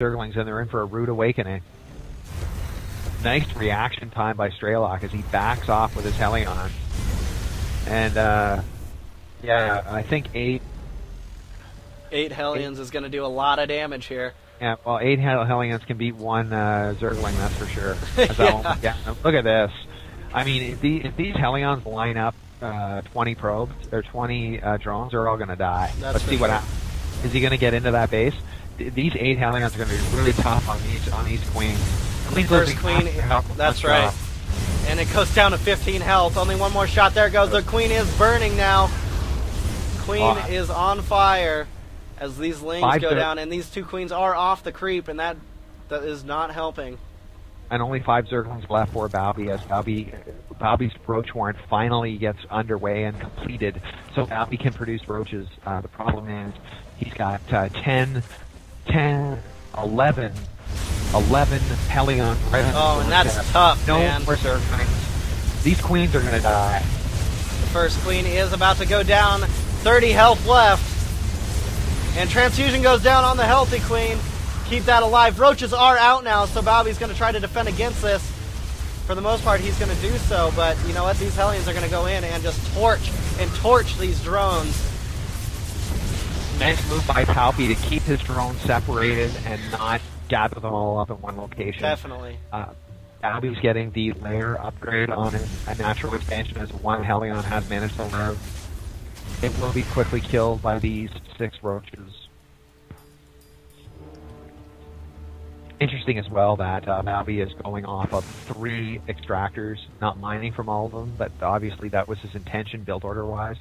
Zerglings, and they're in for a rude awakening. Nice reaction time by Strelok as he backs off with his Hellions. And, yeah, I think 8 Hellions is going to do a lot of damage here. Yeah, well, 8 Hellions can beat 1 Zergling, that's for sure. Yeah. Look at this. I mean, if these Hellions line up 20 probes, or 20 drones, they're all going to die. Let's see what happens. Is he going to get into that base? These 8 Hellions are going to be really tough on these queens. First queen, that's right. And it goes down to 15 health. Only one more shot. There goes. The queen is burning now. Queen is on fire as these lings go down. And these 2 queens are off the creep, and that is not helping. And only 5 Zerglings left for Balby as Balby's Roach Warren finally gets underway and completed. So Balby can produce roaches. The problem is he's got 11 Hellions right on. Oh, and that's tough, man. No more Zerglings. These queens are going to die. The first queen is about to go down. 30 health left. And transfusion goes down on the healthy queen. Keep that alive. Roaches are out now, so Balby's going to try to defend against this. For the most part, he's going to do so, but you know what? These Hellions are going to go in and just torch these drones. Nice move by Palpy to keep his drones separated and not gather them all up in one location. Definitely. Balby's getting the lair upgrade on a natural expansion as 1 Hellion has managed to live. It will be quickly killed by these 6 roaches. Interesting as well that Balby is going off of 3 extractors, not mining from all of them, but obviously that was his intention build order-wise.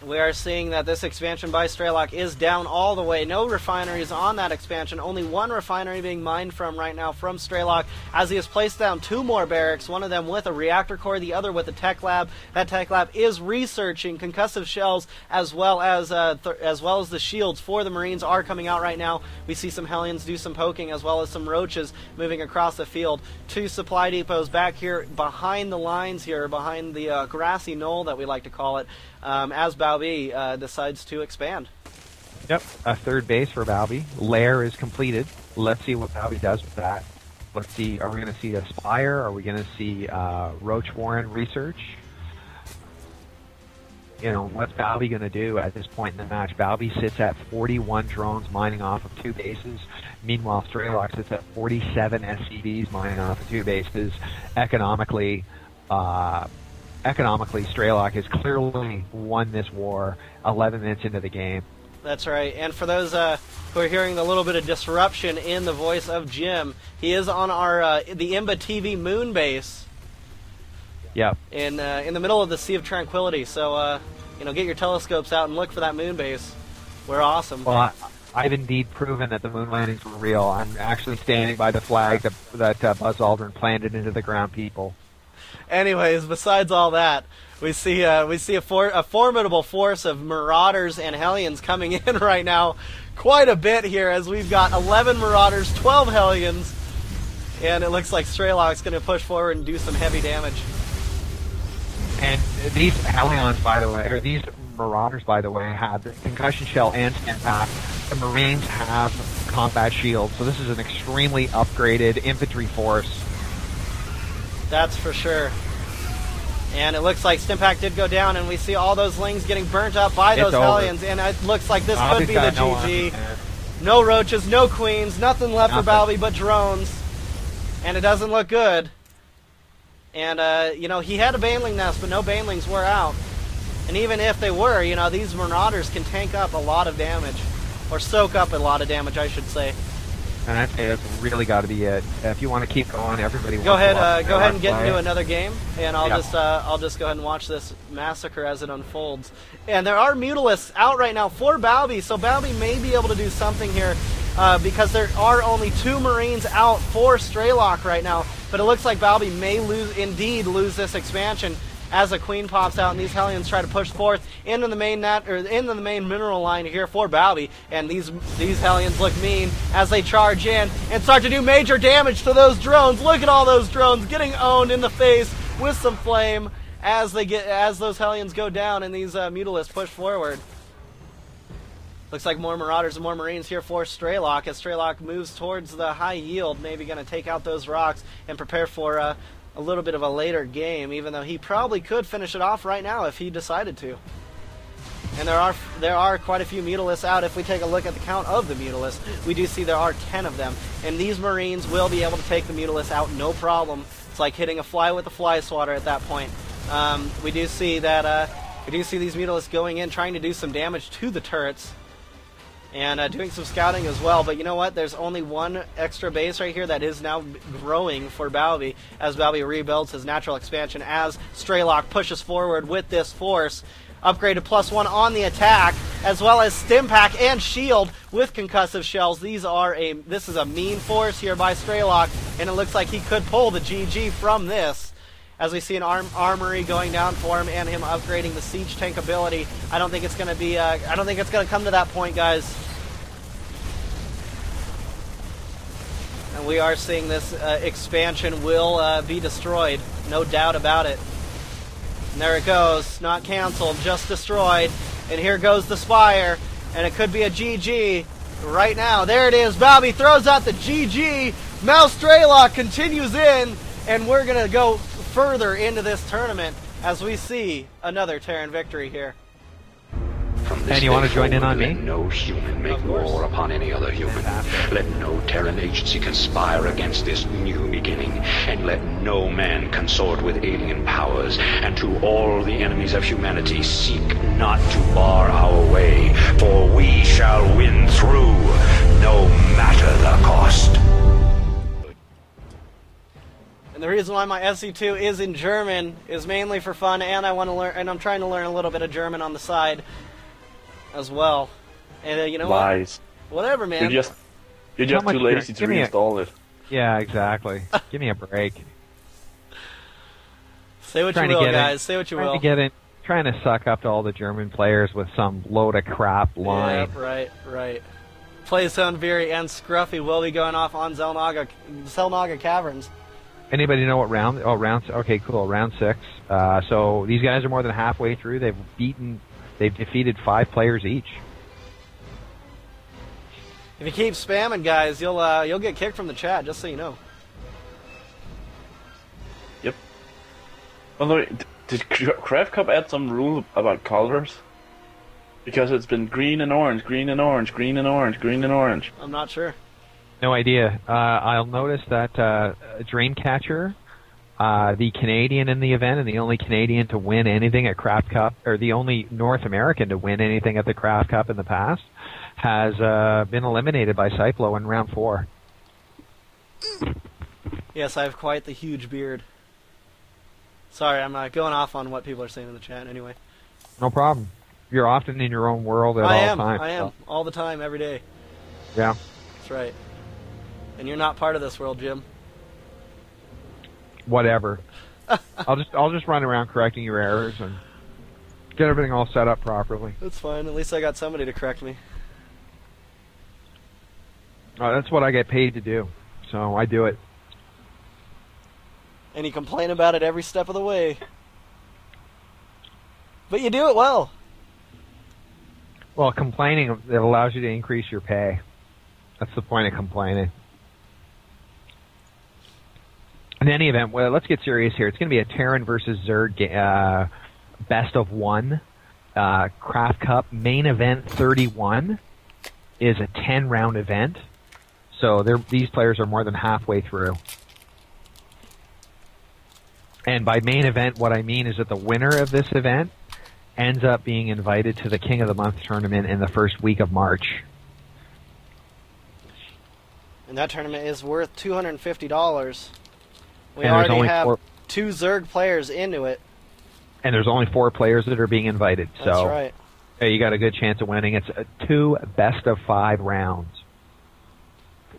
We are seeing that this expansion by Strelok is down all the way. No refineries on that expansion. Only 1 refinery being mined from right now from Strelok, as he has placed down 2 more barracks, one of them with a reactor core, the other with a tech lab. That tech lab is researching concussive shells as well as the shields for the Marines are coming out right now. We see some Hellions do some poking as well as some roaches moving across the field. 2 supply depots back here behind the lines here, behind the grassy knoll that we like to call it, as Balby decides to expand. Yep, a 3rd base for Balby. Lair is completed. Let's see what Balby does with that. Let's see, are we going to see a Spire? Are we going to see Roach Warren research? You know, what's Balby going to do at this point in the match? Balby sits at 41 drones mining off of 2 bases. Meanwhile, Strelok sits at 47 SCVs mining off of 2 bases. Economically, Strelok has clearly won this war 11 minutes into the game. That's right. And for those who are hearing the little bit of disruption in the voice of Jim, he is on our the Imba TV moon base. Yep. In the middle of the Sea of Tranquility. So, you know, get your telescopes out and look for that moon base. We're awesome. Well, I've indeed proven that the moon landings were real. I'm actually standing by the flag that Buzz Aldrin planted into the ground people. Anyways, besides all that, we see a formidable force of Marauders and Hellions coming in right now. Quite a bit here, as we've got 11 Marauders, 12 Hellions, and it looks like Strelok's going to push forward and do some heavy damage. And these Hellions, by the way, or these Marauders, by the way, have the concussion shell and impact. The Marines have combat shields, so this is an extremely upgraded infantry force. That's for sure. And it looks like Stimpack did go down, and we see all those lings getting burnt up by those Hellions, and it looks like this could be the GG. No roaches, no queens, nothing left for Balby but drones. And it doesn't look good. And, you know, he had a Baneling nest, but no Banelings were out. And even if they were, you know, these Marauders can tank up a lot of damage. Or soak up a lot of damage, I should say. And I'd say that's really got to be it. If you want to keep going, everybody. Go ahead and get into another game, and I'll just go ahead and watch this massacre as it unfolds. And there are Mutalisks out right now for Balby, so Balby may be able to do something here, because there are only 2 Marines out for Strelok right now. But it looks like Balby may indeed lose this expansion as a queen pops out, and these Hellions try to push forth into the main into the main mineral line here for Balby. And these Hellions look mean as they charge in and start to do major damage to those drones. Look at all those drones getting owned in the face with some flame as those Hellions go down and these Mutalisks push forward. Looks like more Marauders and more Marines here for Straylock, as Straylock moves towards the high yield, maybe going to take out those rocks and prepare for a little bit of a later game, even though he probably could finish it off right now if he decided to. And there are quite a few Mutalisks out. If we take a look at the count of the Mutalisks, we do see there are 10 of them. And these Marines will be able to take the Mutalisks out no problem. It's like hitting a fly with a fly swatter at that point. We do see that these Mutalisks going in, trying to do some damage to the turrets. And doing some scouting as well. But you know what? There's only one extra base right here that is now growing for Balby, as Balby rebuilds his natural expansion, as Straylock pushes forward with this force. Upgraded +1 on the attack, as well as Stimpack and Shield with concussive shells. This is a mean force here by Straylock, and it looks like he could pull the GG from this. As we see an armory going down for him, and him upgrading the siege tank ability. I don't think it's going to be. I don't think it's going to come to that point, guys. And we are seeing this expansion will be destroyed, no doubt about it. And there it goes, not canceled, just destroyed. And here goes the Spire, and it could be a GG right now. There it is. Balby throws out the GG. Now Straylock continues in, and we're going to go further into this tournament as we see another Terran victory here. And you want to join in on me? Let no human make war upon any other human. Let no Terran agency conspire against this new beginning, and let no man consort with alien powers. And to all the enemies of humanity, seek not to bar our way, for we shall win through, no matter the cost. And the reason why my SC2 is in German is mainly for fun, and I want to learn, and I'm trying to learn a little bit of German on the side as well. And you know Lies. what? Whatever, man. You're just too lazy to reinstall it. Yeah, exactly. Give me a break. Say what you will, guys. Say what you will. Trying to suck up to all the German players with some load of crap line. Yeah, right. Playzone, Veery, and Scruffy will be going off on Zelnaga Caverns. Anybody know what round? Oh, okay, cool. Round 6. So these guys are more than halfway through. They've defeated 5 players each. If you keep spamming, guys, you'll get kicked from the chat. Just so you know. Yep. Although, did CraftCup add some rule about colors? Because it's been green and orange, green and orange, green and orange, green and orange. I'm not sure. No idea. I'll notice that Dreamcatcher, the Canadian in the event, and the only Canadian to win anything at CraftCup, or the only North American to win anything at the CraftCup in the past, has been eliminated by Cyplo in round 4. Yes, I have quite the huge beard. Sorry, I'm going off on what people are saying in the chat anyway. No problem. You're often in your own world at all times. I am. All the time, every day. Yeah. That's right. And you're not part of this world, Jim. Whatever. I'll just run around correcting your errors and get everything all set up properly. That's fine. At least I got somebody to correct me. That's what I get paid to do, so I do it. And you complain about it every step of the way. But you do it well. Well, complaining, it allows you to increase your pay. That's the point of complaining. In any event, well, let's get serious here. It's going to be a Terran versus Zerg best of 1. CraftCup main event 31 is a 10-round event. So these players are more than halfway through. And by main event, what I mean is that the winner of this event ends up being invited to the King of the Month tournament in the first week of March. And that tournament is worth $250. We already have 2 Zerg players into it. And there's only 4 players that are being invited. That's so right. You got a good chance of winning. It's 2 best-of-5 rounds.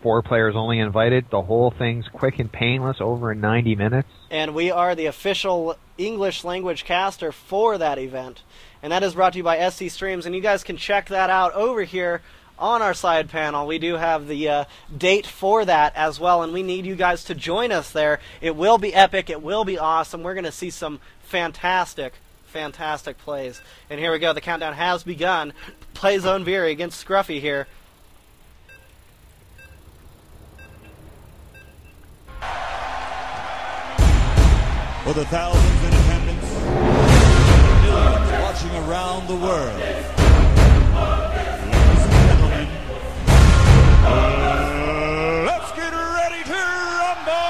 4 players only invited. The whole thing's quick and painless, over in 90 minutes. And we are the official English language caster for that event. And that is brought to you by SC Streams. And you guys can check that out over here on our side panel. We do have the date for that as well. And we need you guys to join us there. It will be epic. It will be awesome. We're going to see some fantastic fantastic plays. And here we go. The countdown has begun. Play Zone Veery against Scruffy here. For the thousands in attendance, millions watching around the world. Ladies and gentlemen, let's get ready to rumble!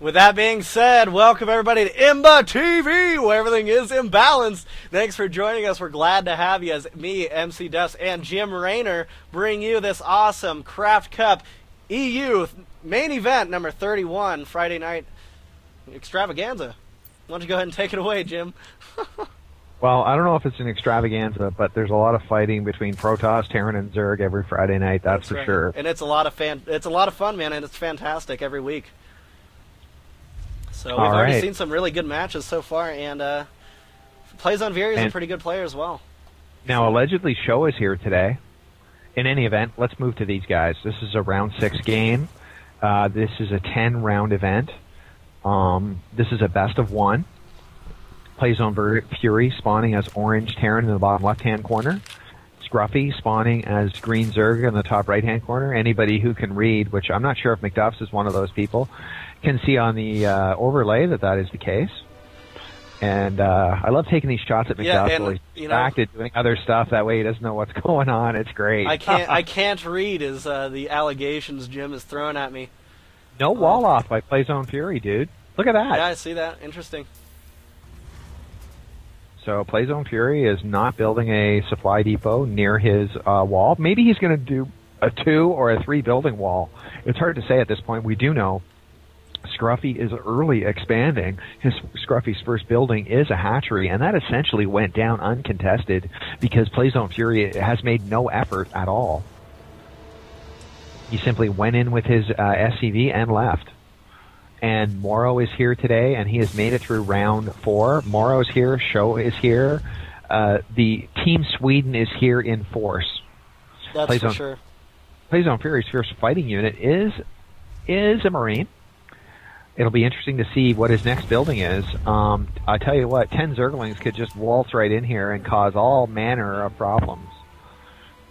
With that being said, welcome everybody to IMBA TV, where everything is imbalanced. Thanks for joining us. We're glad to have you as me, MC Dust, and Jim Rayner bring you this awesome CraftCup EU main event number 31, Friday night extravaganza. Why don't you go ahead and take it away, Jim? Well, I don't know if it's an extravaganza, but there's a lot of fighting between Protoss, Terran, and Zerg every Friday night. That's for sure. And it's a lot of fun, man, and it's fantastic every week. So we've already seen some really good matches so far, and Play Zone Veery is a pretty good player as well. Now, allegedly, SjoW is here today. In any event, let's move to these guys. This is a round 6 game. This is a 10-round event. This is a best of 1. Play Zone Fury spawning as orange Terran in the bottom left-hand corner. Scruffy spawning as green Zerg in the top right-hand corner. Anybody who can read, which I'm not sure if McDuff's is one of those people, can see on the overlay that is the case. And I love taking these shots at McDuff while he's distracted doing other stuff. That way he doesn't know what's going on. It's great. I can't read is the allegations Jim is throwing at me. No wall off by Play Zone Fury, dude. Look at that. Yeah, I see that. Interesting. So Play Zone Fury is not building a supply depot near his wall. Maybe he's going to do a 2 or a 3 building wall. It's hard to say at this point. We do know Scruffy is early expanding. Scruffy's first building is a hatchery, and that essentially went down uncontested because Play Zone Fury has made no effort at all. He simply went in with his SCV and left. And MorroW is here today, and he has made it through round 4. MorroW's here, SjoW is here. The Team Sweden is here in force. That's for sure. Play Zone Fury's first fighting unit is a Marine. It'll be interesting to see what his next building is. I tell you what, 10 Zerglings could just waltz right in here and cause all manner of problems.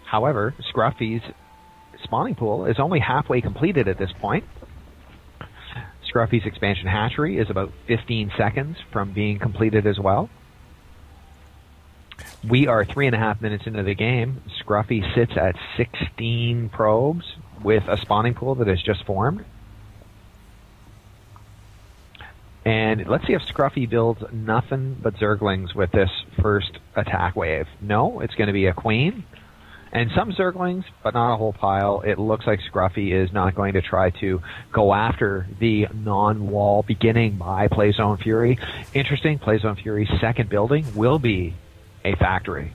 However, Scruffy's spawning pool is only halfway completed at this point. Scruffy's expansion hatchery is about 15 seconds from being completed as well. We are 3.5 minutes into the game. Scruffy sits at 16 probes with a spawning pool that has just formed. And let's see if Scruffy builds nothing but Zerglings with this first attack wave. No, it's going to be a Queen. And some Zerglings, but not a whole pile. It looks like Scruffy is not going to try to go after the non-wall beginning by Play Zone Fury. Interesting, Play Zone Fury's second building will be a factory.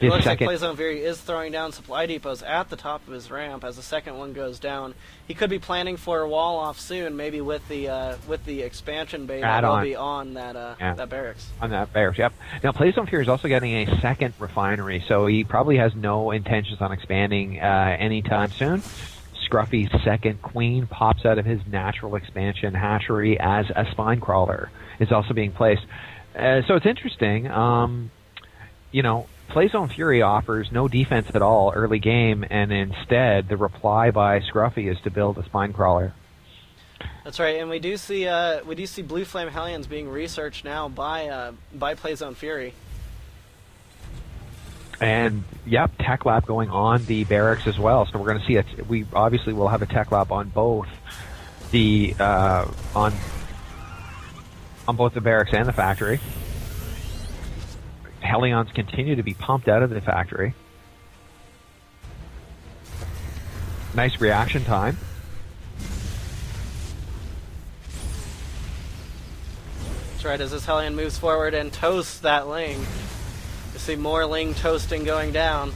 It looks like Play Zone Veery is throwing down supply depots at the top of his ramp as the second one goes down. He could be planning for a wall off soon, maybe with the expansion bay that will be on that that barracks. On that barracks, yep. Now Play Zone Fury is also getting a second refinery, so he probably has no intentions on expanding anytime soon. Scruffy's second Queen pops out of his natural expansion hatchery as a spine crawler. Is also being placed. So it's interesting. You know, Play Zone Fury offers no defense at all early game, and instead the reply by Scruffy is to build a spine crawler. That's right, and we do see Blue Flame Hellions being researched now by Play Zone Fury. And yep, tech lab going on the barracks as well. So we're going to see we obviously will have a tech lab on both the on both the barracks and the factory. Hellions continue to be pumped out of the factory. Nice reaction time. That's right, as this Hellion moves forward and toasts that Ling. You see more Ling toasting going down.